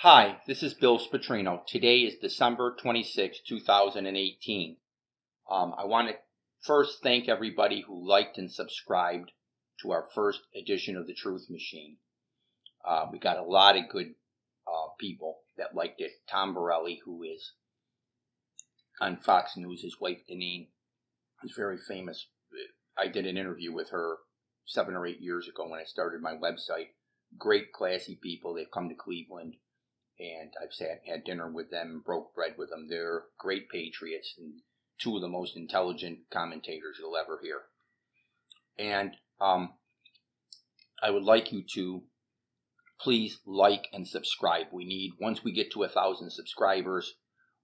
Hi, this is Bill Spatrino. Today is December 26, 2018. I want to first thank everybody who liked and subscribed to our first edition of The Truth Machine. We got a lot of good people that liked it. Tom Borelli, who is on Fox News, his wife Deneen, is very famous. I did an interview with her 7 or 8 years ago when I started my website. Great, classy people. They've come to Cleveland. And I've had dinner with them and broke bread with them. They're great patriots and two of the most intelligent commentators you'll ever hear. And I would like you to please like and subscribe. Once we get to 1,000 subscribers,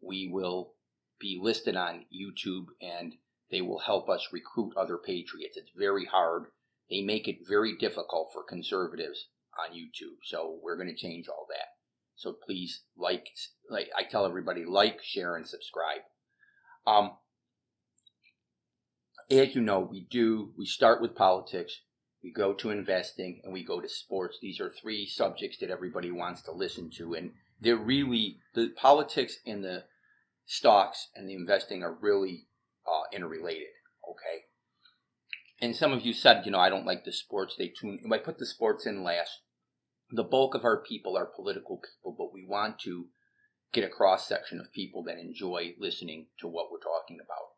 we will be listed on YouTube and they will help us recruit other patriots. It's very hard. They make it very difficult for conservatives on YouTube. So we're going to change all that. So please like I tell everybody, like, share, and subscribe. As you know, we start with politics, we go to investing, and we go to sports. These are three subjects that everybody wants to listen to. And they're really, the politics and the stocks and the investing are really interrelated, okay? And some of you said, I don't like the sports. I put the sports in last. The bulk of our people are political people, but we want to get a cross-section of people that enjoy listening to what we're talking about.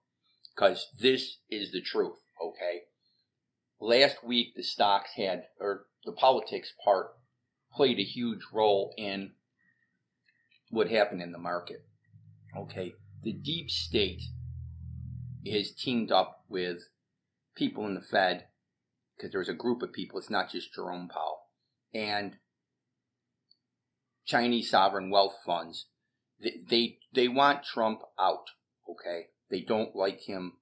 Because this is the truth, okay? Last week, the stocks the politics part played a huge role in what happened in the market, okay? The deep state is teamed up with people in the Fed, because there's a group of people, it's not just Jerome Powell, and Chinese sovereign wealth funds. They want Trump out, okay? They don't like him,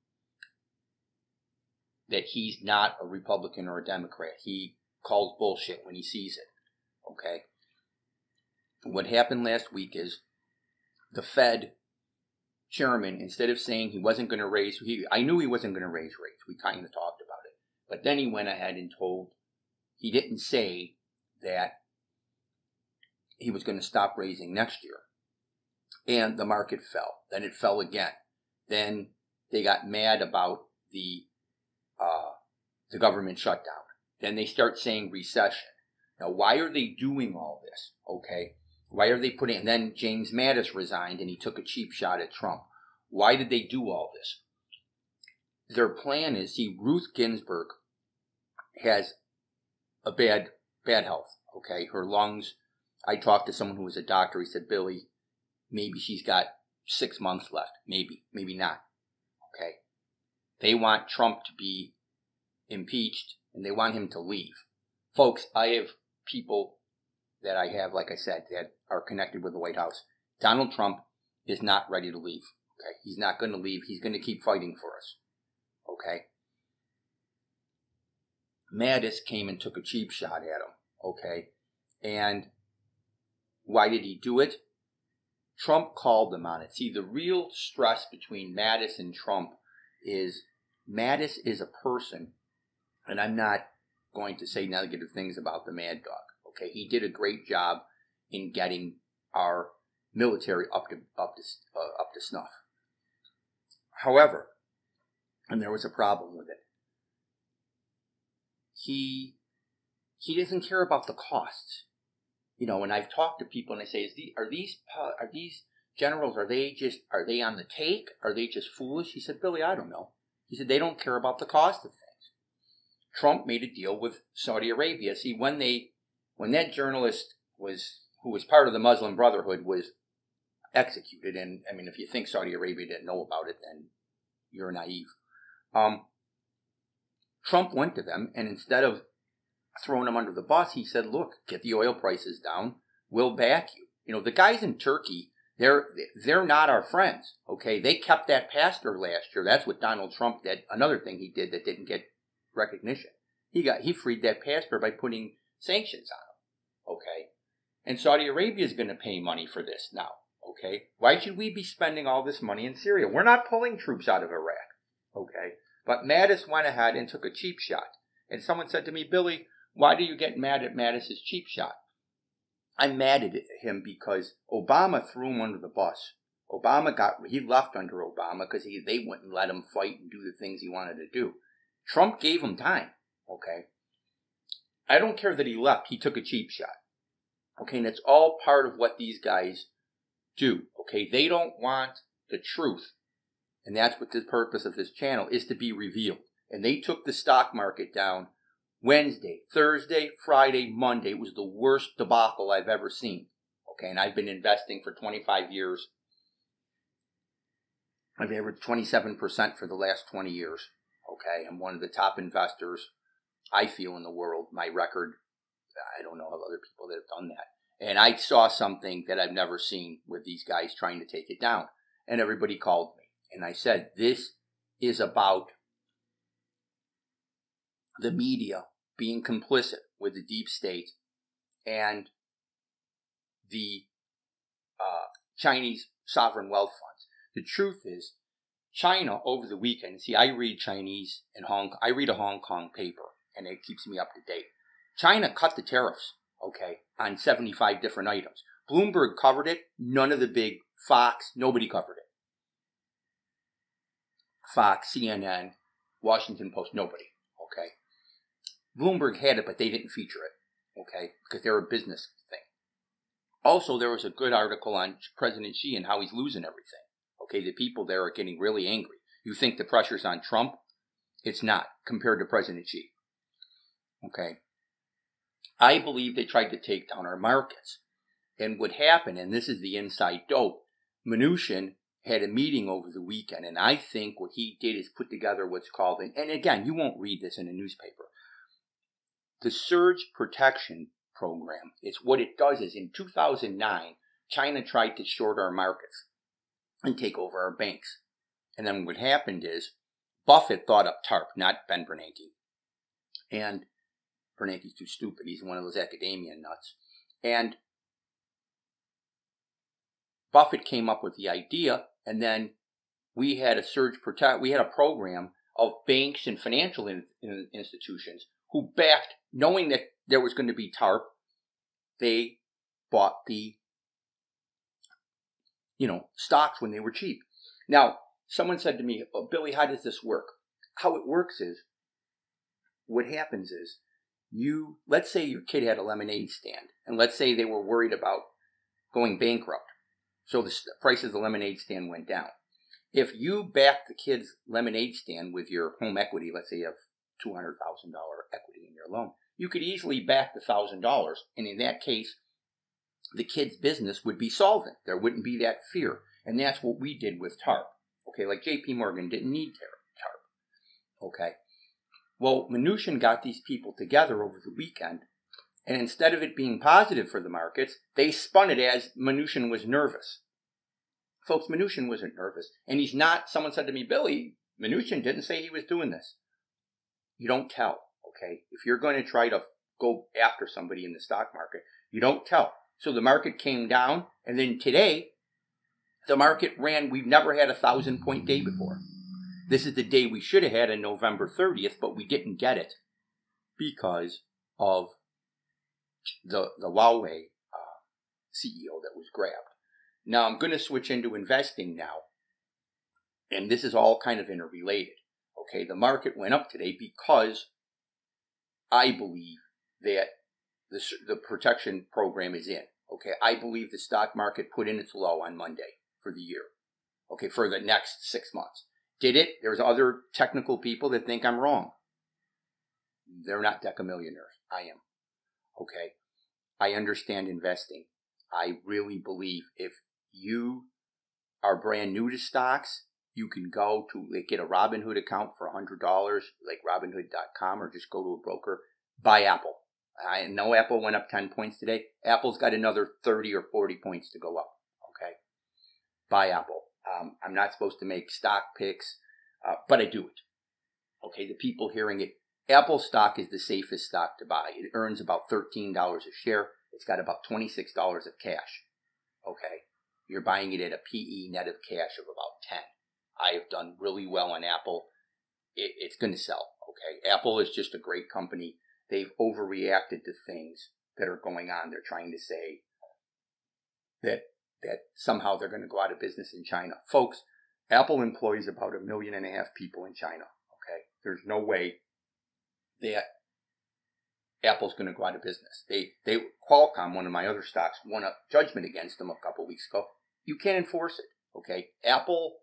that he's not a Republican or a Democrat. He calls bullshit when he sees it, okay? What happened last week is the Fed chairman, instead of saying he wasn't going to raise, I knew he wasn't going to raise rates. We kind of talked about it. But then he went ahead and he didn't say that he was going to stop raising next year. And the market fell. Then it fell again. Then they got mad about the government shutdown. Then they start saying recession. Now, why are they doing all this? Okay. Why are they and then James Mattis resigned and he took a cheap shot at Trump. Why did they do all this? Their plan is, Ruth Ginsburg has a bad health. Okay. Her lungs, I talked to someone who was a doctor. He said, Billy, maybe she's got 6 months left. Maybe not. Okay. They want Trump to be impeached and they want him to leave. Folks, I have people that I have, like I said, that are connected with the White House. Donald Trump is not ready to leave. Okay. He's not going to leave. He's going to keep fighting for us. Okay. Mattis came and took a cheap shot at him. Okay. And why did he do it? Trump called them on it. See, the real stress between Mattis and Trump is Mattis is a person, and I'm not going to say negative things about the Mad Dog. Okay, he did a great job in getting our military up to snuff. However, and there was a problem with it, he doesn't care about the costs. When I've talked to people and I say, are these generals, are they on the take? Are they just foolish? He said, Billy, I don't know. He said, they don't care about the cost of things. Trump made a deal with Saudi Arabia. See, when that journalist who was part of the Muslim Brotherhood was executed, and I mean, if you think Saudi Arabia didn't know about it, then you're naive. Trump went to them, and instead of throwing them under the bus, he said, look, get the oil prices down. We'll back you. The guys in Turkey, they're not our friends. Okay. They kept that pastor last year. That's what Donald Trump did. Another thing he did that didn't get recognition. He freed that pastor by putting sanctions on him. Okay. And Saudi Arabia is going to pay money for this now. Okay. Why should we be spending all this money in Syria? We're not pulling troops out of Iraq. Okay. But Mattis went ahead and took a cheap shot. And someone said to me, Billy, why do you get mad at Mattis's cheap shot? I'm mad at him because Obama threw him under the bus. He left under Obama because they wouldn't let him fight and do the things he wanted to do. Trump gave him time, okay? I don't care that he left. He took a cheap shot, okay? And it's all part of what these guys do, okay? They don't want the truth, and that's what the purpose of this channel is, to be revealed. And they took the stock market down Wednesday, Thursday, Friday, Monday. It was the worst debacle I've ever seen, okay? And I've been investing for 25 years. I've averaged 27% for the last 20 years, okay? I'm one of the top investors, I feel, in the world. My record, I don't know of other people that have done that. And I saw something that I've never seen with these guys trying to take it down. And everybody called me. And I said, this is about the media being complicit with the deep state and the Chinese sovereign wealth funds. The truth is, China over the weekend, see, I read Chinese and I read a Hong Kong paper, and it keeps me up to date. China cut the tariffs, okay, on 75 different items. Bloomberg covered it. None of the big Fox, nobody covered it. Fox, CNN, Washington Post, nobody, okay. Bloomberg had it, but they didn't feature it, okay, because they're a business thing. Also, there was a good article on President Xi and how he's losing everything. Okay, the people there are getting really angry. You think the pressure's on Trump? It's not, compared to President Xi. Okay. I believe they tried to take down our markets. And what happened, and this is the inside dope, Mnuchin had a meeting over the weekend, and I think what he did is put together what's called, and again, you won't read this in a newspaper, the Surge Protection Program. It's what it does is, in 2009, China tried to short our markets and take over our banks. And then what happened is, Buffett thought up TARP, not Ben Bernanke. And Bernanke's too stupid. He's one of those academia nuts. And Buffett came up with the idea, and then we had a program of banks and financial institutions who backed, knowing that there was going to be TARP, they bought the stocks when they were cheap. Now, someone said to me, oh, Billy, how does this work? How it works is, what happens is, let's say your kid had a lemonade stand, and let's say they were worried about going bankrupt. So the price of the lemonade stand went down. If you back the kid's lemonade stand with your home equity, let's say you have $200,000 equity in your loan, you could easily back the $1,000, and in that case, the kid's business would be solvent. There wouldn't be that fear. And that's what we did with TARP. Okay, like JP Morgan didn't need TARP. Okay. Well, Mnuchin got these people together over the weekend, and instead of it being positive for the markets, they spun it as Mnuchin was nervous. Folks, Mnuchin wasn't nervous. And he's not, someone said to me, Billy, Mnuchin didn't say he was doing this. You don't tell, okay? If you're going to try to go after somebody in the stock market, you don't tell. So the market came down, and then today, the market ran. We've never had a 1,000-point day before. This is the day we should have had on November 30th, but we didn't get it because of the Huawei CEO that was grabbed. Now, I'm going to switch into investing now, and this is all kind of interrelated. Okay, the market went up today because I believe that the protection program is in. Okay, I believe the stock market put in its low on Monday for the year. Okay, for the next 6 months. Did it? There's other technical people that think I'm wrong. They're not decamillionaires. I am. Okay, I understand investing. I really believe if you are brand new to stocks, you can go to get a Robinhood account for $100, like Robinhood.com, or just go to a broker. Buy Apple. I know Apple went up 10 points today. Apple's got another 30 or 40 points to go up. Okay, buy Apple. I'm not supposed to make stock picks, but I do it. Okay, the people hearing it, Apple stock is the safest stock to buy. It earns about $13 a share. It's got about $26 of cash. Okay, you're buying it at a PE net of cash of about 10. I have done really well on Apple. It's going to sell. Okay, Apple is just a great company. They've overreacted to things. that are going on. They're trying to say that somehow they're going to go out of business in China. Folks, Apple employs about 1.5 million people in China. Okay, there's no way that Apple's going to go out of business. Qualcomm, one of my other stocks, won a judgment against them a couple weeks ago. You can't enforce it. Okay, Apple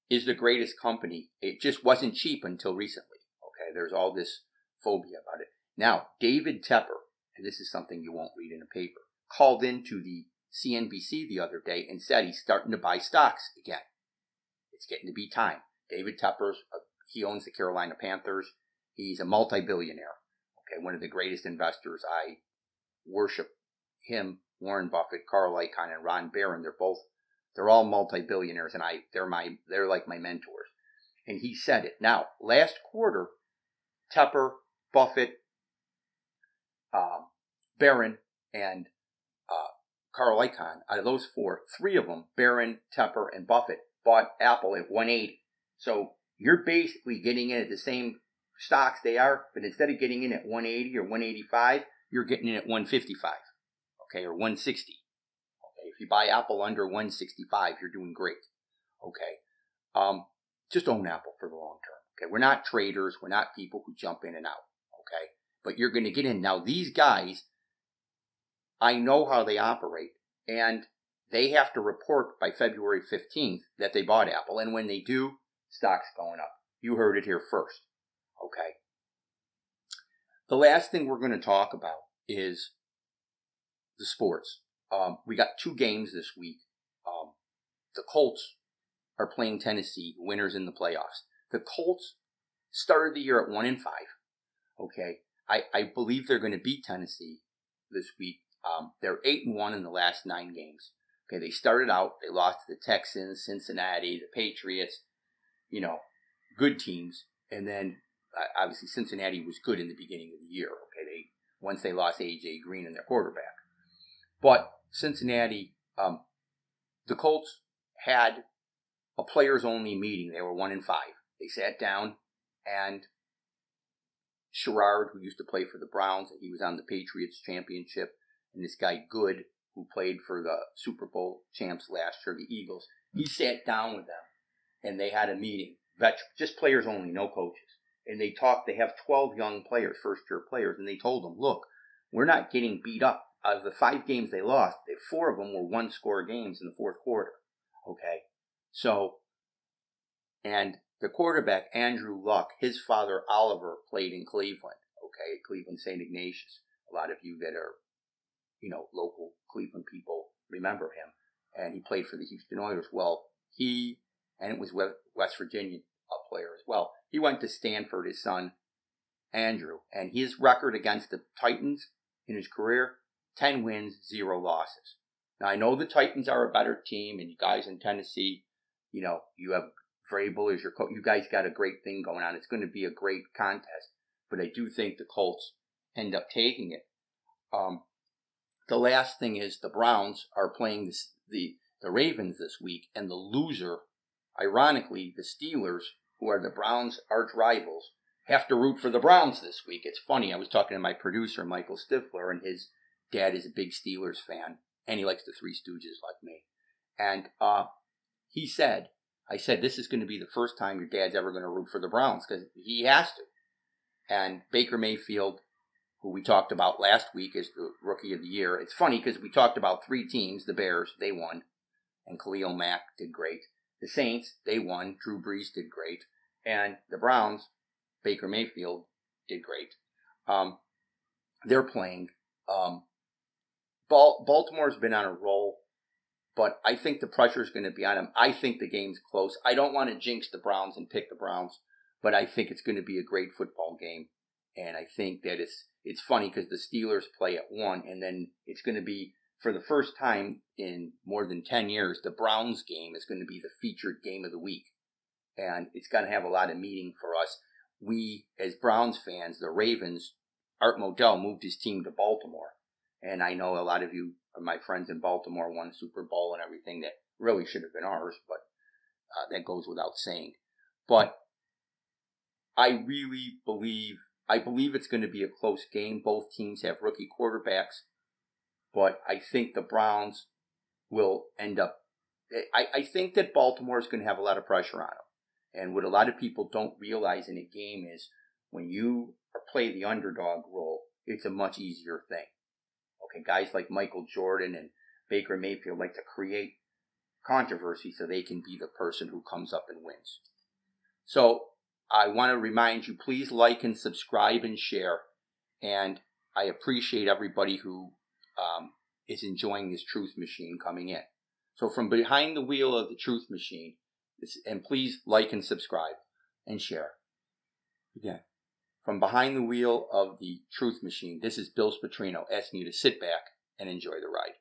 is the greatest company. It just wasn't cheap until recently. Okay, there's all this phobia about it. Now, David Tepper, and this is something you won't read in a paper, called into the CNBC the other day and said he's starting to buy stocks again. It's getting to be time. David Tepper's, he owns the Carolina Panthers. He's a multi-billionaire. Okay, one of the greatest investors. I worship him, Warren Buffett, Carl Icahn, and Ron Barron. They're all multi-billionaires, and they're like my mentors. And he said it. Now, last quarter, Tepper, Buffett, Barron, and Carl Icahn, out of those four, three of them, Barron, Tepper, and Buffett, bought Apple at 180. So you're basically getting in at the same stocks they are, but instead of getting in at 180 or 185, you're getting in at 155, okay, or 160. Okay, if you buy Apple under 165, you're doing great. Okay, just own Apple for the long term. Okay, we're not traders, we're not people who jump in and out. Okay, but you're going to get in. Now these guys, I know how they operate, and they have to report by February 15th that they bought Apple, and when they do, stock's going up. You heard it here first. Okay. The last thing we're going to talk about is the sports. We got 2 games this week. The Colts are playing Tennessee, winners in the playoffs. The Colts started the year at 1-5. Okay. I believe they're going to beat Tennessee this week. They're 8-1 in the last 9 games. Okay. They started out, they lost to the Texans, Cincinnati, the Patriots, good teams. And then obviously Cincinnati was good in the beginning of the year. Okay, once they lost A.J. Green and their quarterback, but Cincinnati, the Colts had a players-only meeting. They were 1-5. They sat down, and Sherrard, who used to play for the Browns, and he was on the Patriots championship, and this guy Good, who played for the Super Bowl champs last year, the Eagles, he sat down with them, and they had a meeting. Just players only, no coaches. And they talked, they have 12 young players, first-year players, and they told them, look, we're not getting beat up. Out of the 5 games they lost, 4 of them were one-score games in the fourth quarter. Okay? So, and the quarterback, Andrew Luck, his father, Oliver, played in Cleveland. Okay? Cleveland St. Ignatius. A lot of you that are, local Cleveland people remember him. And he played for the Houston Oilers. Well, and it was West Virginia player as well. He went to Stanford, his son, Andrew, and his record against the Titans in his career, 10 wins, 0 losses. Now, I know the Titans are a better team, and you guys in Tennessee, you have Vrabel as your coach. You guys got a great thing going on. It's going to be a great contest, but I do think the Colts end up taking it. The last thing is the Browns are playing the Ravens this week, and the loser, ironically, the Steelers, who are the Browns' arch rivals, have to root for the Browns this week. It's funny. I was talking to my producer, Michael Stifler, and his dad is a big Steelers fan, and he likes the Three Stooges like me. And I said, this is going to be the first time your dad's ever going to root for the Browns, because he has to. And Baker Mayfield, who we talked about last week, is the Rookie of the Year. It's funny because we talked about 3 teams. The Bears, they won, and Khalil Mack did great. The Saints, they won. Drew Brees did great. And the Browns, Baker Mayfield, did great. They're playing. Baltimore's been on a roll, but I think the pressure is going to be on them. I think the game's close. I don't want to jinx the Browns and pick the Browns, but I think it's going to be a great football game. And I think that it's funny because the Steelers play at 1, and then it's going to be, for the first time in more than 10 years, the Browns game is going to be the featured game of the week. And it's going to have a lot of meaning for us. We, as Browns fans, the Ravens, Art Modell moved his team to Baltimore. And I know a lot of you, my friends in Baltimore, won Super Bowl and everything that really should have been ours, but that goes without saying. But I really believe I believe it's going to be a close game. Both teams have rookie quarterbacks, but I think the Browns will end up. I think that Baltimore is going to have a lot of pressure on them. And what a lot of people don't realize in a game is when you play the underdog role, it's a much easier thing. Okay, guys like Michael Jordan and Baker Mayfield like to create controversy so they can be the person who comes up and wins. So I want to remind you, please like and subscribe and share. And I appreciate everybody who is enjoying this Truth Machine coming in. So from behind the wheel of the Truth Machine, and please like and subscribe and share. Again, from behind the wheel of the Truth Machine, this is Bill Spatrino asking you to sit back and enjoy the ride.